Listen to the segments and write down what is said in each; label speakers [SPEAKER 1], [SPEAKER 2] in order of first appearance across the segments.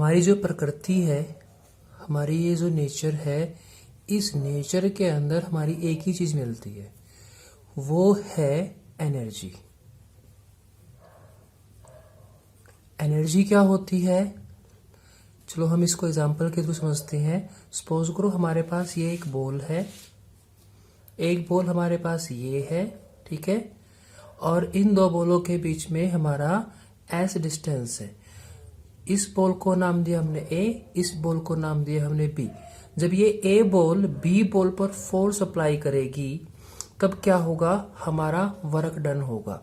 [SPEAKER 1] हमारी जो प्रकृति है, हमारी ये जो नेचर है, इस नेचर के अंदर हमारी एक ही चीज मिलती है, वो है एनर्जी। एनर्जी क्या होती है, चलो हम इसको एग्जांपल के थ्रू समझते हैं। सपोज करो हमारे पास ये एक बॉल है, एक बॉल हमारे पास ये है, ठीक है, और इन दो बॉलों के बीच में हमारा एस डिस्टेंस है। इस बॉल को नाम दिया हमने ए, इस बॉल को नाम दिया हमने बी। जब ये ए बॉल बी बॉल पर फोर्स अप्लाई करेगी तब क्या होगा, हमारा वर्क डन होगा।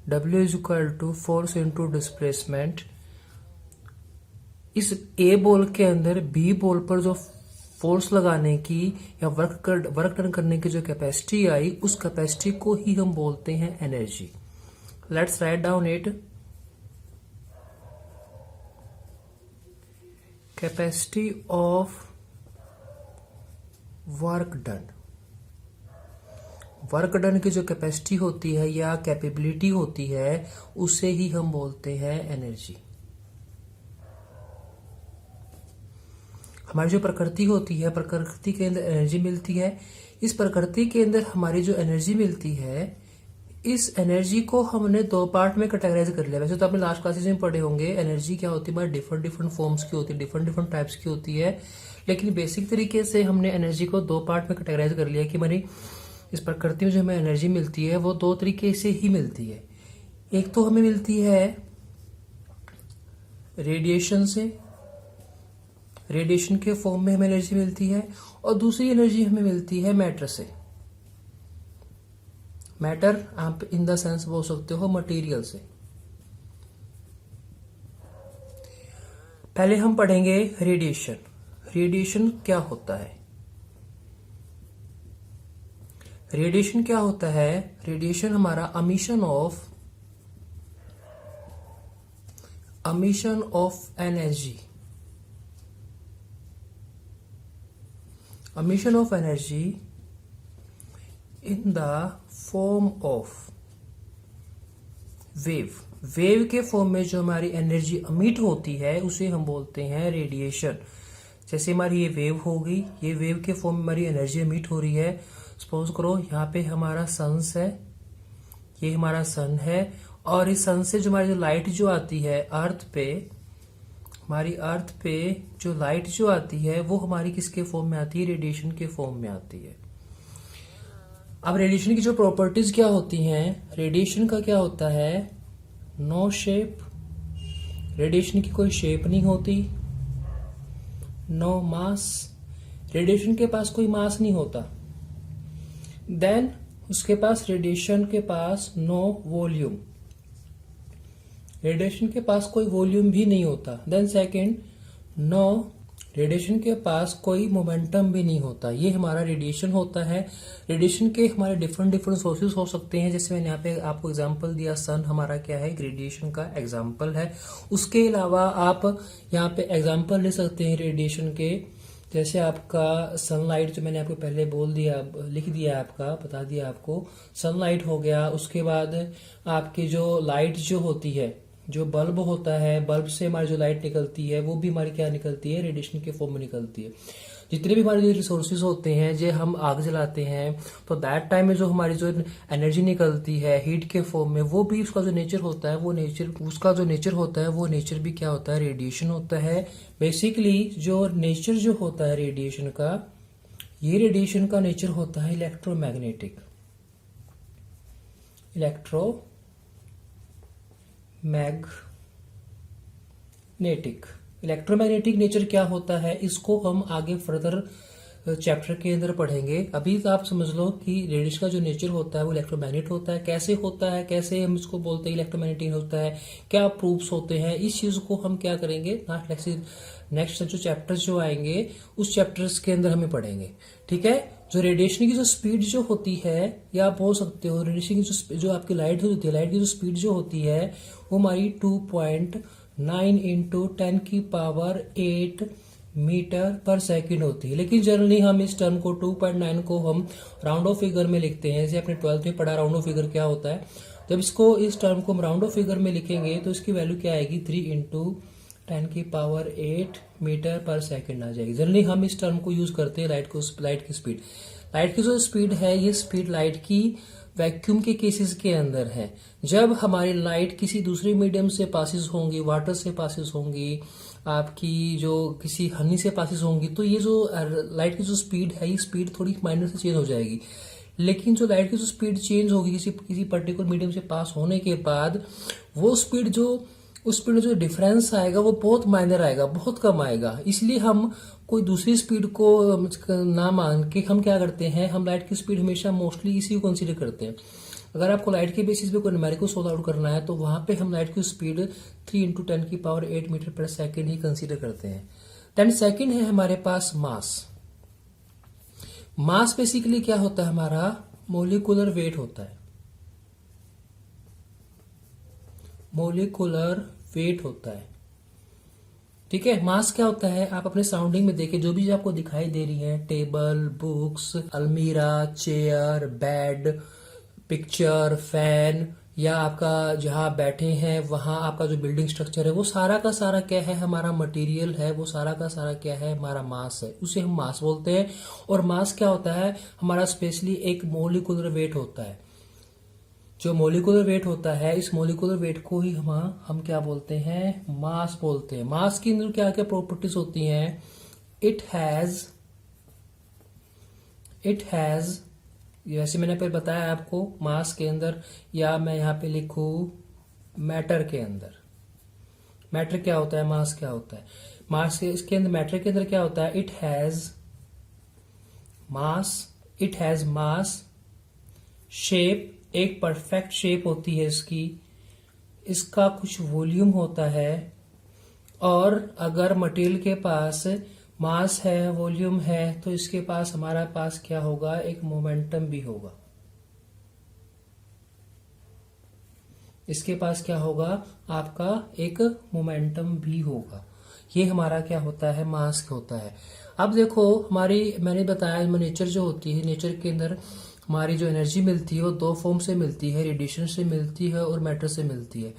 [SPEAKER 1] W is equal to force into displacement. इस ए बॉल के अंदर बी बॉल पर जो फोर्स लगाने की या वर्क डन करने की जो कैपेसिटी आई, उस कैपेसिटी को ही हम बोलते हैं energy. Let's write down it. Capacity of work done. Work done की जो कैपेसिटी होती है या कैपेबिलिटी होती है, उसे ही हम बोलते हैं एनर्जी। हमारी जो प्रकृति होती है, प्रकृति के अंदर एनर्जी मिलती है। इस प्रकृति के अंदर हमारी जो एनर्जी मिलती है, इस एनर्जी को हमने दो पार्ट में कैटेगराइज कर लिया। वैसे तो आपने लास्ट क्लासेस में पढ़े होंगे एनर्जी क्या होती है, डिफरेंट डिफरेंट फॉर्म्स की होती है, डिफरेंट टाइप्स की होती है, लेकिन बेसिक तरीके से हमने एनर्जी को दो पार्ट में कैटेगराइज कर लिया कि हमारी इस प्रकृति में जो हमें एनर्जी मिलती है वो दो तरीके से ही मिलती है। एक तो हमें मिलती है रेडिएशन से, रेडिएशन के फॉर्म में हमें एनर्जी मिलती है, और दूसरी एनर्जी हमें मिलती है मैटर से। मैटर आप इन द सेंस बोल सकते हो मटेरियल से। पहले हम पढ़ेंगे रेडिएशन। रेडिएशन क्या होता है? रेडिएशन क्या होता है? रेडिएशन हमारा emission of energy, emission of energy in the form of wave. Wave के फॉर्म में जो हमारी एनर्जी अमिट होती है उसे हम बोलते हैं रेडिएशन। जैसे हमारी ये वेव हो गई, ये वेव के फॉर्म में हमारी एनर्जी अमिट हो रही है। सपोज करो यहाँ पे हमारा सन है, ये हमारा सन है, और इस सन से जो हमारी जो लाइट जो आती है अर्थ पे, हमारी अर्थ पे जो लाइट जो आती है वो हमारी किसके फॉर्म में आती है? रेडिएशन के फॉर्म में आती है। अब रेडिएशन की जो प्रॉपर्टीज क्या होती हैं? रेडिएशन का क्या होता है? No shape. रेडिएशन की कोई शेप नहीं होती। नो मास। रेडिएशन के पास कोई मास नहीं होता। देन उसके पास रेडिएशन के पास नो वॉल्यूम। रेडिएशन के पास कोई वॉल्यूम भी नहीं होता। देन सेकंड, नो, रेडिएशन के पास कोई मोमेंटम भी नहीं होता। ये हमारा रेडिएशन होता है। रेडिएशन के हमारे डिफरेंट सोर्सेज हो सकते हैं, जैसे मैंने यहाँ पे आपको एग्जांपल दिया, सन हमारा क्या है? रेडिएशन का एग्जांपल है। उसके अलावा आप यहाँ पे एग्जांपल ले सकते हैं रेडिएशन के, जैसे आपका सनलाइट जो मैंने आपको पहले बोल दिया, लिख दिया, आपका बता दिया आपको, सनलाइट हो गया। उसके बाद आपकी जो लाइट जो होती है, जो बल्ब होता है, बल्ब से हमारी जो लाइट निकलती है वो भी हमारी क्या निकलती है? रेडिएशन के फॉर्म में निकलती है। जितने भी हमारे जो रिसोर्सेज होते हैं, जो हम आग जलाते हैं तो दैट टाइम में जो हमारी जो एनर्जी निकलती है हीट के फॉर्म में, वो भी उसका जो नेचर होता है, वो नेचर, उसका जो नेचर होता है वो नेचर भी क्या होता है? रेडिएशन होता है। बेसिकली जो नेचर जो होता है रेडिएशन का, ये रेडिएशन का नेचर होता है इलेक्ट्रोमैग्नेटिक। इलेक्ट्रोमैग्नेटिक नेचर क्या होता है, इसको हम आगे फर्दर चैप्टर के अंदर पढ़ेंगे। अभी तो आप समझ लो कि रेडिएशन का जो नेचर होता है वो इलेक्ट्रोमैग्नेट होता है। कैसे होता है, कैसे हम इसको बोलते हैं इलेक्ट्रोमैग्नेटिक होता है, क्या प्रूफ्स होते हैं, इस चीज को हम क्या करेंगे नेक्स्ट जो चैप्टर्स जो आएंगे उस चैप्टर्स के अंदर हमें पढ़ेंगे। ठीक है। जो रेडिएशन की जो स्पीड जो होती है, या आप बोल सकते हो रेडिएशन की जो आपकी लाइट होती है, लाइट की जो स्पीड जो होती है वो हमारी 2.9 इंटू 10 की पावर 8 मीटर पर सेकंड होती है। लेकिन जनरली हम इस टर्म को 2.9 को हम राउंड ऑफ फिगर में लिखते हैं। जैसे आपने 12th में पढ़ा राउंड ऑफ फिगर क्या होता है। जब इसको इस टर्म को हम राउंड ऑफ फिगर में लिखेंगे तो इसकी वैल्यू क्या आएगी, 3 इंटू 10⁸ मीटर पर सेकंड आ जाएगी। जनरली हम इस टर्म को यूज करते हैं लाइट की स्पीड। लाइट की जो स्पीड है, ये स्पीड लाइट की वैक्यूम के केसेस के अंदर है। जब हमारी लाइट किसी दूसरे मीडियम से पासिस होंगी, वाटर से पासिस होंगी, आपकी जो किसी हनी से पासिस होंगी, तो ये जो लाइट की जो स्पीड है, ये स्पीड थोड़ी माइनर से चेंज हो जाएगी। लेकिन जो लाइट की जो स्पीड चेंज होगी किसी पर्टिकुलर मीडियम से पास होने के बाद, वो स्पीड जो उस स्पीड में जो डिफरेंस आएगा वो बहुत माइनर आएगा, बहुत कम आएगा। इसलिए हम कोई दूसरी स्पीड को ना मान के हम क्या करते हैं, हम लाइट की स्पीड हमेशा मोस्टली इसी को कंसीडर करते हैं। अगर आपको लाइट के बेसिस पे कोई न्यूमेरिकल सॉल्व आउट करना है तो वहां पे हम लाइट की स्पीड 3 × 10⁸ मीटर पर सेकेंड ही कंसीडर करते हैं। देन सेकेंड है हमारे पास मास। मास बेसिकली क्या होता है, हमारा मोलिकुलर वेट होता है। मोलिकुलर वेट होता है, ठीक है। मास क्या होता है, आप अपने सराउंडिंग में देखें, जो भी आपको दिखाई दे रही है, टेबल, बुक्स, अलमीरा, चेयर, बेड, पिक्चर, फैन, या आपका जहां आप बैठे हैं वहां आपका जो बिल्डिंग स्ट्रक्चर है, वो सारा का सारा क्या है, हमारा मटेरियल है। वो सारा का सारा क्या है, हमारा मास है। उसे हम मास बोलते हैं। और मास क्या होता है, हमारा स्पेशली एक मोलिकुलर वेट होता है। जो मोलिकुलर वेट होता है, इस मोलिकुलर वेट को ही हम क्या बोलते हैं, मास बोलते हैं। मास की अंदर क्या क्या प्रॉपर्टीज होती हैं, इट हैज जैसे मैंने पहले बताया आपको, मास के अंदर, या मैं यहां पे लिखूं मैटर के अंदर। मैटर क्या होता है, मास क्या होता है। मास के इसके अंदर, मैटर के अंदर क्या होता है, इट हैज मास, शेप, एक परफेक्ट शेप होती है इसकी, इसका कुछ वॉल्यूम होता है। और अगर मटेरियल के पास मास है, वॉल्यूम है, तो इसके पास हमारा पास क्या होगा, एक मोमेंटम भी होगा। इसके पास क्या होगा, आपका एक मोमेंटम भी होगा। ये हमारा क्या होता है, मास होता है। अब देखो, मैंने बताया नेचर जो होती है, नेचर के अंदर हमारी जो एनर्जी मिलती है वो दो फॉर्म से मिलती है, रेडिएशन से मिलती है और मैटर से मिलती है।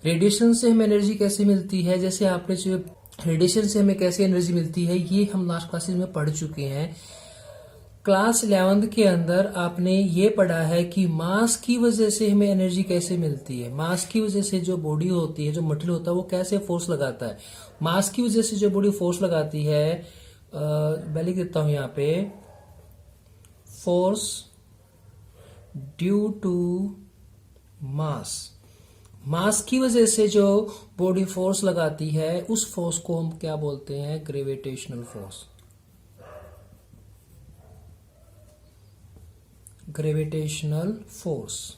[SPEAKER 1] रेडिएशन से हमें एनर्जी कैसे मिलती है, जैसे आपने जो रेडिएशन से हमें कैसे एनर्जी मिलती है, ये हम लास्ट क्लासेस में पढ़ चुके हैं। क्लास 11th के अंदर आपने ये पढ़ा है कि मास की वजह से हमें एनर्जी कैसे मिलती है। मास की वजह से जो बॉडी होती है, जो मटेरियल होता है, वो कैसे फोर्स लगाता है। मास की वजह से जो बॉडी फोर्स लगाती है, मैं लिख देता हूं यहाँ पे, फोर्स ड्यू टू मास। मास की वजह से जो बॉडी फोर्स लगाती है, उस फोर्स को हम क्या बोलते हैं, gravitational force. Gravitational force.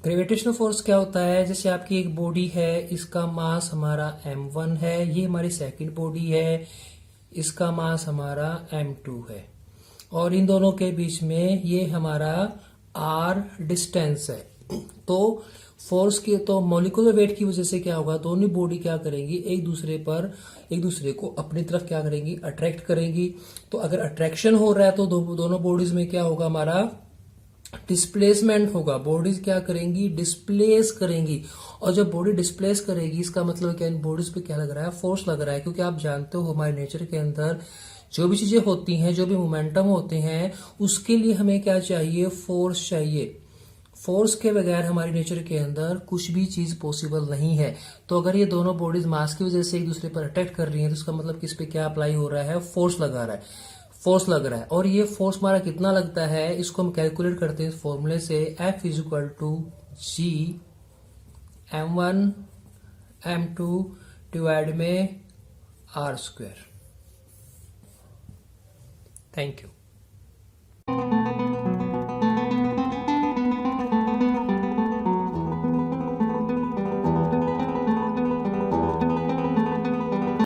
[SPEAKER 1] Gravitational force क्या होता है, जैसे आपकी एक बॉडी है, इसका मास हमारा m1 है, ये हमारी सेकंड बॉडी है, इसका मास हमारा m2 है, और इन दोनों के बीच में ये हमारा r डिस्टेंस है। तो फोर्स की, तो मोलिकुलर वेट की वजह से क्या होगा, दोनों बॉडी क्या करेंगी, एक दूसरे को अपनी तरफ क्या करेंगी, अट्रैक्ट करेंगी। तो अगर अट्रैक्शन हो रहा है तो दोनों बॉडीज में क्या होगा, हमारा डिस्प्लेसमेंट होगा। बॉडीज क्या करेंगी, डिस्प्लेस करेंगी। और जब बॉडी डिस्प्लेस करेगी, इसका मतलब क्या, इन बॉडीज पे क्या लग रहा है, फोर्स लग रहा है। क्योंकि आप जानते हो हमारे नेचर के अंदर जो भी चीजें होती हैं, जो भी मोमेंटम होते हैं, उसके लिए हमें क्या चाहिए, फोर्स चाहिए। फोर्स के बगैर हमारी नेचर के अंदर कुछ भी चीज पॉसिबल नहीं है। तो अगर ये दोनों बॉडीज मास की वजह से एक दूसरे पर अटैक कर रही हैं, तो इसका मतलब किस पे क्या अप्लाई हो रहा है, फोर्स लग रहा है। और ये फोर्स हमारा कितना लगता है, इसको हम कैलकुलेट करते हैं इस फॉर्मूले से, F = G m1 m2 divide में r²। Thank you.